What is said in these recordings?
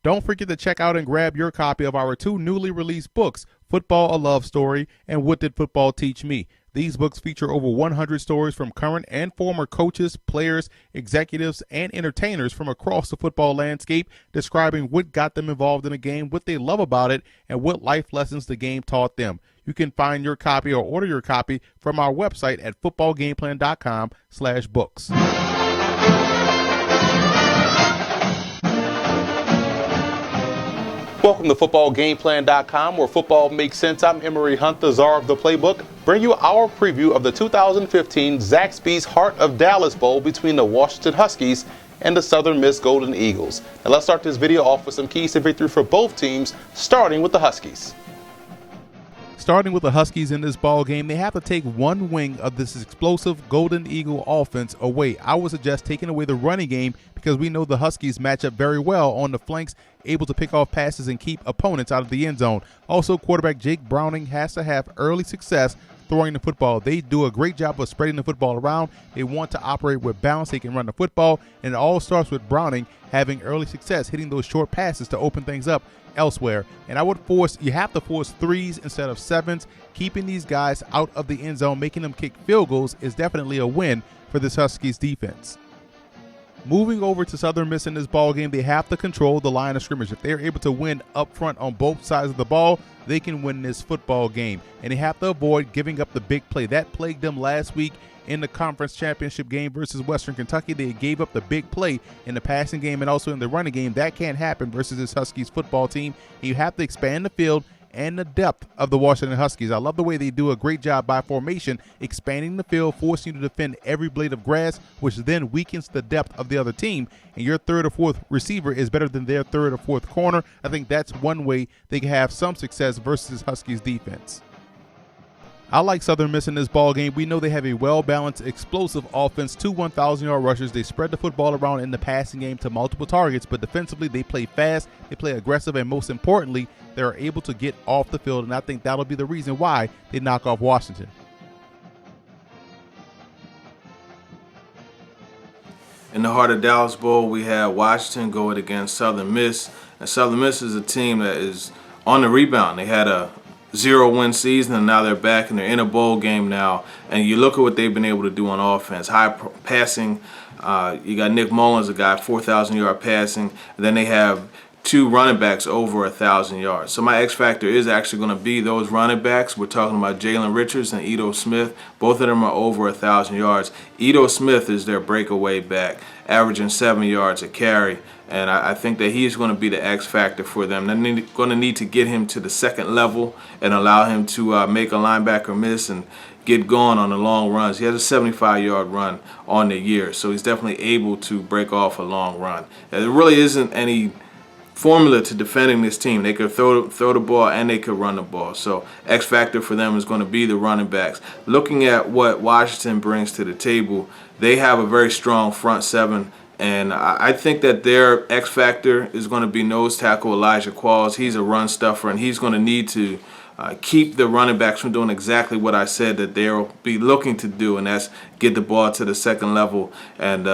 Don't forget to check out and grab your copy of our 2 newly released books, Football: A Love Story and What Did Football Teach Me? These books feature over 100 stories from current and former coaches, players, executives, and entertainers from across the football landscape, describing what got them involved in the game, what they love about it, and what life lessons the game taught them. You can find your copy or order your copy from our website at footballgameplan.com/books. Welcome to footballgameplan.com, where football makes sense. I'm Emery Hunt, the czar of the playbook. Bring you our preview of the 2015 Zaxby's Heart of Dallas Bowl between the Washington Huskies and the Southern Miss Golden Eagles. Now let's start this video off with some keys to victory for both teams, starting with the Huskies. Starting with the Huskies in this ball game, they have to take one wing of this explosive Golden Eagle offense away. I would suggest taking away the running game because we know the Huskies match up very well on the flanks, able to pick off passes and keep opponents out of the end zone. Also, quarterback Jake Browning has to have early success throwing the football. They do a great job of spreading the football around. They want to operate with balance. They can run the football, and it all starts with Browning having early success, hitting those short passes to open things up elsewhere. And you have to force 3s instead of 7s. Keeping these guys out of the end zone, making them kick field goals is definitely a win for this Huskies defense. Moving over to Southern Miss in this ball game, they have to control the line of scrimmage. If they're able to win up front on both sides of the ball, they can win this football game. And they have to avoid giving up the big play. That plagued them last week in the conference championship game versus Western Kentucky. They gave up the big play in the passing game and also in the running game. That can't happen versus this Huskies football team. You have to expand the field and the depth of the Washington Huskies. I love the way they do a great job by formation, expanding the field, forcing you to defend every blade of grass, which then weakens the depth of the other team. And your third or fourth receiver is better than their third or fourth corner. I think that's one way they can have some success versus Huskies defense. I like Southern Miss in this ball game. We know they have a well-balanced, explosive offense, 2 1,000-yard rushers. They spread the football around in the passing game to multiple targets, but defensively they play fast, they play aggressive, and most importantly, they're able to get off the field, and I think that'll be the reason why they knock off Washington. In the Heart of Dallas Bowl, we had Washington going against Southern Miss, and Southern Miss is a team that is on the rebound. They had a 0-win season, and now they're back and they're in a bowl game now. And you look at what they've been able to do on offense. High passing. You got Nick Mullins, a guy 4,000-yard passing. And then they have 2 running backs over 1,000 yards. So my X factor is actually going to be those running backs. We're talking about Jalen Richards and Ito Smith. Both of them are over 1,000 yards. Ito Smith is their breakaway back, averaging 7 yards a carry. And I think that he's going to be the X factor for them. They're going to need to get him to the second level and allow him to make a linebacker miss and get going on the long runs. He has a 75-yard run on the year, so he's definitely able to break off a long run. There really isn't any formula to defending this team. They could throw the ball and they could run the ball. So X factor for them is going to be the running backs. Looking at what Washington brings to the table, they have a very strong front seven. And I think that their X factor is going to be nose tackle Elijah Qualls. He's a run stuffer, and he's going to need to keep the running backs from doing exactly what I said that they'll be looking to do, and that's get the ball to the second level and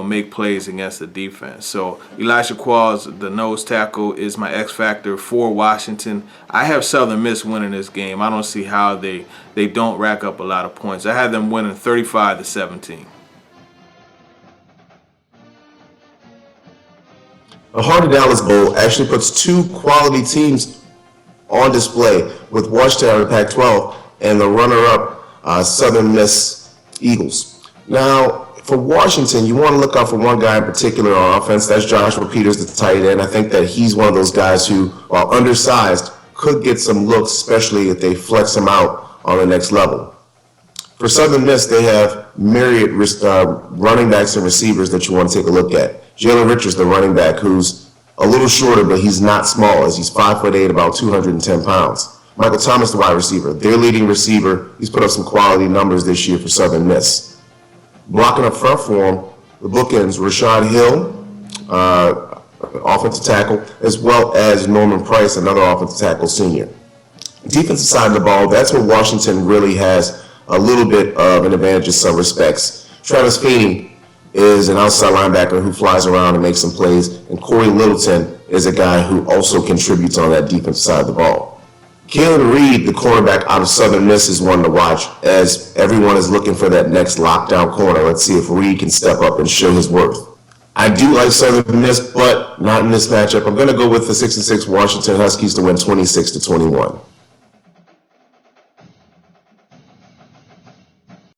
make plays against the defense. So Elijah Qualls, the nose tackle, is my X factor for Washington. I have Southern Miss winning this game. I don't see how they don't rack up a lot of points. I had them winning 35-17. The Heart of Dallas Bowl actually puts 2 quality teams on display, with Washington out of the Pac-12 and the runner-up Southern Miss Eagles. Now, for Washington, you want to look out for one guy in particular on offense. That's Joshua Peters, the tight end. I think that he's one of those guys who, while undersized, could get some looks, especially if they flex him out on the next level. For Southern Miss, they have myriad running backs and receivers that you want to take a look at. Jalen Richards, the running back, who's a little shorter, but he's not small, as he's 5'8", about 210 pounds. Michael Thomas, the wide receiver, their leading receiver. He's put up some quality numbers this year for Southern Miss. Blocking up front for him, the bookends, Rashad Hill, offensive tackle, as well as Norman Price, another offensive tackle senior. Defensive side of the ball, that's where Washington really has a little bit of an advantage in some respects. Travis Feeney is an outside linebacker who flies around and makes some plays, and Corey Littleton is a guy who also contributes on that defensive side of the ball. Kalen Reed, the cornerback out of Southern Miss, is one to watch as everyone is looking for that next lockdown corner. Let's see if Reed can step up and show his worth. I do like Southern Miss, but not in this matchup. I'm going to go with the 6-6 Washington Huskies to win 26-21.